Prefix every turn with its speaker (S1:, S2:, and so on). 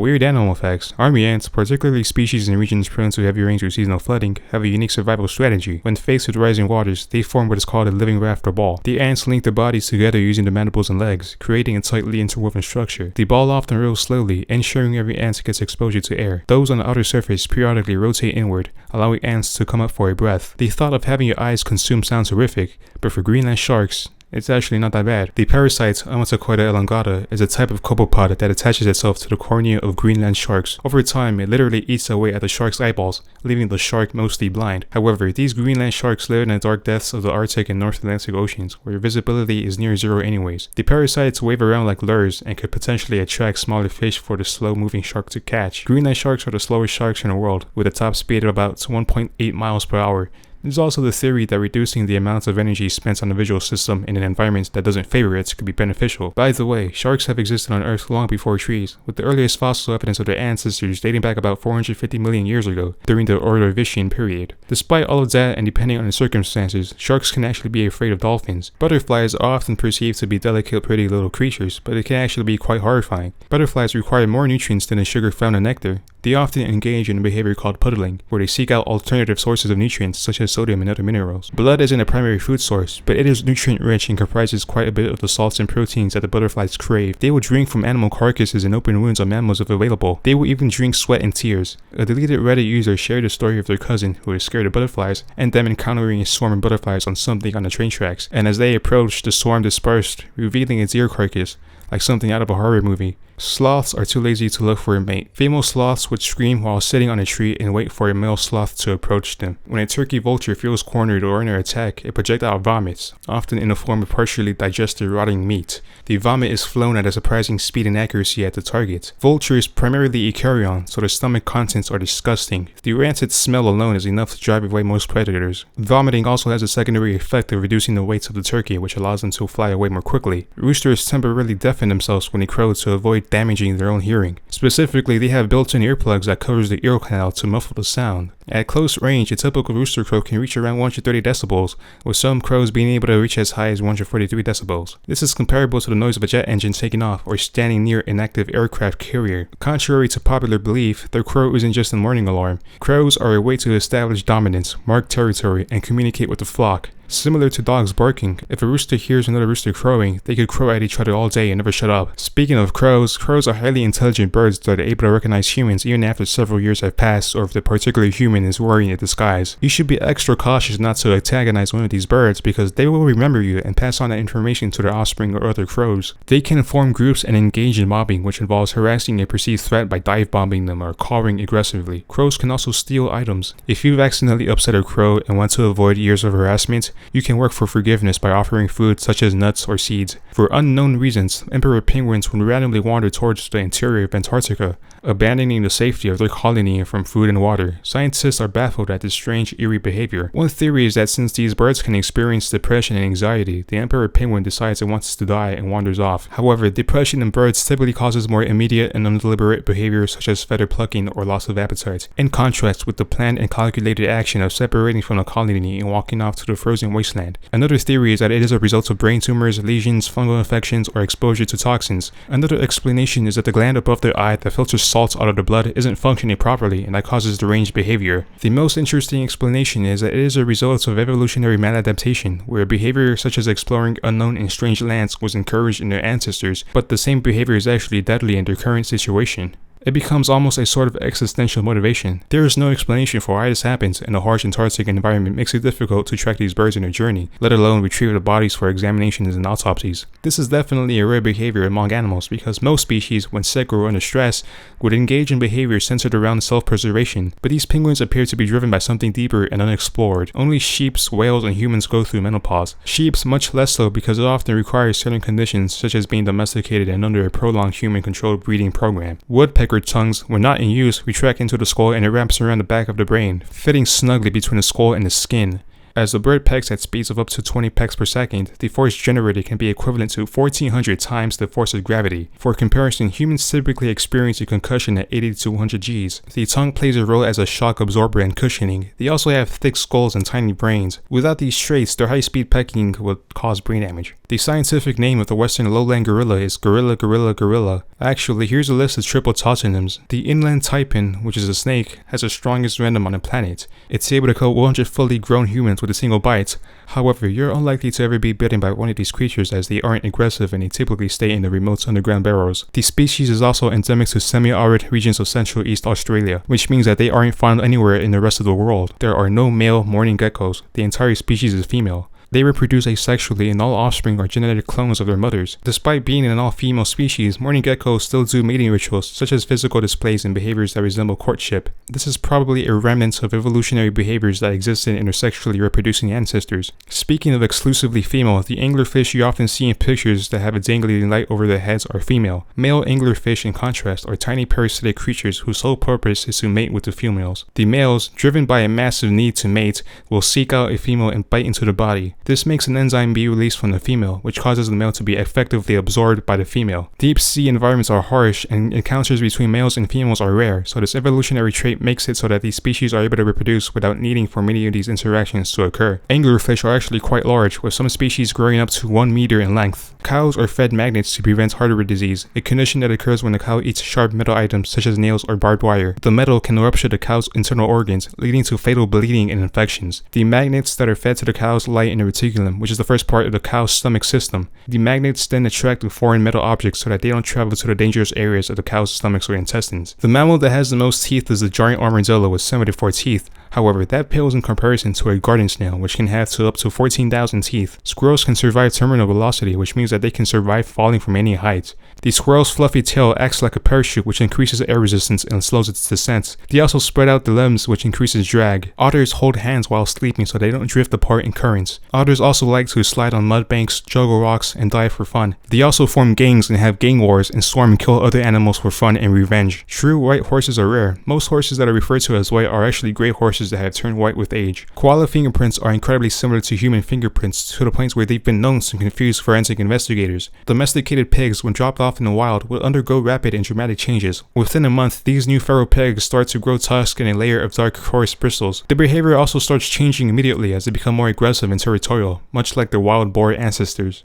S1: Weird animal facts. Army ants, particularly species in regions prone to heavy rains or seasonal flooding, have a unique survival strategy. When faced with rising waters, they form what is called a living raft or ball. The ants link their bodies together using the mandibles and legs, creating a tightly interwoven structure. The ball often rolls slowly, ensuring every ant gets exposure to air. Those on the outer surface periodically rotate inward, allowing ants to come up for a breath. The thought of having your eyes consumed sounds horrific, but for Greenland sharks, it's actually not that bad. The parasite Amatocoida elongata is a type of copepod that attaches itself to the cornea of Greenland sharks. Over time, it literally eats away at the shark's eyeballs, leaving the shark mostly blind. However, these Greenland sharks live in the dark depths of the Arctic and North Atlantic Oceans, where visibility is near zero anyways. The parasites wave around like lures and could potentially attract smaller fish for the slow-moving shark to catch. Greenland sharks are the slowest sharks in the world, with a top speed of about 1.8 miles per hour. There's also the theory that reducing the amount of energy spent on the visual system in an environment that doesn't favor it could be beneficial. By the way, sharks have existed on Earth long before trees, with the earliest fossil evidence of their ancestors dating back about 450 million years ago, during the Ordovician period. Despite all of that, and depending on the circumstances, sharks can actually be afraid of dolphins. Butterflies are often perceived to be delicate, pretty little creatures, but it can actually be quite horrifying. Butterflies require more nutrients than the sugar found in nectar. They often engage in a behavior called puddling, where they seek out alternative sources of nutrients such as sodium and other minerals. Blood isn't a primary food source, but it is nutrient rich and comprises quite a bit of the salts and proteins that the butterflies crave. They will drink from animal carcasses and open wounds on mammals if available. They will even drink sweat and tears. A deleted Reddit user shared the story of their cousin who was scared of butterflies and them encountering a swarm of butterflies on something on the train tracks, and as they approached, the swarm dispersed, revealing its ear carcass, like something out of a horror movie. Sloths are too lazy to look for a mate. Female sloths would scream while sitting on a tree and wait for a male sloth to approach them. When a turkey vulture feels cornered or under attack, a projectile vomits, often in the form of partially digested rotting meat. The vomit is flown at a surprising speed and accuracy at the target. Vultures primarily eat carrion, so their stomach contents are disgusting. The rancid smell alone is enough to drive away most predators. Vomiting also has a secondary effect of reducing the weight of the turkey, which allows them to fly away more quickly. Roosters temporarily deafen themselves when they crow to avoid damaging their own hearing. Specifically, they have built-in earplugs that covers the ear canal to muffle the sound. At close range, a typical rooster crow can reach around 130 decibels, with some crows being able to reach as high as 143 decibels. This is comparable to the noise of a jet engine taking off or standing near an active aircraft carrier. Contrary to popular belief, the crow isn't just a warning alarm. Crows are a way to establish dominance, mark territory, and communicate with the flock. Similar to dogs barking, if a rooster hears another rooster crowing, they could crow at each other all day and never shut up. Speaking of crows are highly intelligent birds that are able to recognize humans even after several years have passed or if the particular human is wearing a disguise. You should be extra cautious not to antagonize one of these birds because they will remember you and pass on that information to their offspring or other crows. They can form groups and engage in mobbing, which involves harassing a perceived threat by dive bombing them or cawing aggressively. Crows can also steal items. If you've accidentally upset a crow and want to avoid years of harassment, you can work for forgiveness by offering food such as nuts or seeds. For unknown reasons, emperor penguins would randomly wander towards the interior of Antarctica, abandoning the safety of their colony from food and water. Scientists are baffled at this strange, eerie behavior. One theory is that since these birds can experience depression and anxiety, the emperor penguin decides it wants to die and wanders off. However, depression in birds typically causes more immediate and undeliberate behavior such as feather plucking or loss of appetite, in contrast with the planned and calculated action of separating from the colony and walking off to the frozen wasteland. Another theory is that it is a result of brain tumors, lesions, fungal infections, or exposure to toxins. Another explanation is that the gland above the eye that filters salts out of the blood isn't functioning properly and that causes deranged behavior. The most interesting explanation is that it is a result of evolutionary maladaptation, where behavior such as exploring unknown and strange lands was encouraged in their ancestors, but the same behavior is actually deadly in their current situation. It becomes almost a sort of existential motivation. There is no explanation for why this happens, and the harsh Antarctic environment makes it difficult to track these birds in their journey, let alone retrieve the bodies for examinations and autopsies. This is definitely a rare behavior among animals because most species, when sick or under stress, would engage in behavior centered around self-preservation, but these penguins appear to be driven by something deeper and unexplored. Only sheep, whales, and humans go through menopause. Sheep much less so because it often requires certain conditions such as being domesticated and under a prolonged human-controlled breeding program. Woodpecker tongues, when not in use, retract into the skull and it wraps around the back of the brain, fitting snugly between the skull and the skin. As the bird pecks at speeds of up to 20 pecks per second, the force generated can be equivalent to 1400 times the force of gravity. For comparison, humans typically experience a concussion at 80 to 100 Gs. The tongue plays a role as a shock absorber and cushioning. They also have thick skulls and tiny brains. Without these traits, their high-speed pecking would cause brain damage. The scientific name of the western lowland gorilla is gorilla gorilla gorilla. Actually, here's a list of triple tautonyms. The inland taipan, which is a snake, has the strongest venom on the planet. It's able to kill 100 fully grown humans with a single bite. However, you're unlikely to ever be bitten by one of these creatures as they aren't aggressive and they typically stay in the remote underground burrows. The species is also endemic to semi-arid regions of Central East Australia, which means that they aren't found anywhere in the rest of the world. There are no male mourning geckos. The entire species is female. They reproduce asexually and all offspring are genetic clones of their mothers. Despite being an all-female species, mourning geckos still do mating rituals, such as physical displays and behaviors that resemble courtship. This is probably a remnant of evolutionary behaviors that existed in their sexually reproducing ancestors. Speaking of exclusively female, the anglerfish you often see in pictures that have a dangling light over their heads are female. Male anglerfish, in contrast, are tiny parasitic creatures whose sole purpose is to mate with the females. The males, driven by a massive need to mate, will seek out a female and bite into the body. This makes an enzyme be released from the female, which causes the male to be effectively absorbed by the female. Deep sea environments are harsh and encounters between males and females are rare, so this evolutionary trait makes it so that these species are able to reproduce without needing for many of these interactions to occur. Anglerfish are actually quite large, with some species growing up to 1 meter in length. Cows are fed magnets to prevent hardware disease, a condition that occurs when the cow eats sharp metal items such as nails or barbed wire. The metal can rupture the cow's internal organs, leading to fatal bleeding and infections. The magnets that are fed to the cows lie in the reticulum, which is the first part of the cow's stomach system. The magnets then attract the foreign metal objects so that they don't travel to the dangerous areas of the cow's stomachs or intestines. The mammal that has the most teeth is the giant armadillo with 74 teeth. However, that pales in comparison to a garden snail, which can have up to 14,000 teeth. Squirrels can survive terminal velocity, which means that they can survive falling from any height. The squirrel's fluffy tail acts like a parachute, which increases air resistance and slows its descent. They also spread out the limbs, which increases drag. Otters hold hands while sleeping so they don't drift apart in currents. Otters also like to slide on mud banks, juggle rocks, and dive for fun. They also form gangs and have gang wars and swarm and kill other animals for fun and revenge. True white horses are rare. Most horses that are referred to as white are actually gray horses that have turned white with age. Koala fingerprints are incredibly similar to human fingerprints to the point where they've been known to confuse forensic investigators. Domesticated pigs, when dropped off in the wild, will undergo rapid and dramatic changes. Within a month, these new feral pigs start to grow tusks and a layer of dark coarse bristles. Their behavior also starts changing immediately as they become more aggressive and territorial, much like their wild boar ancestors.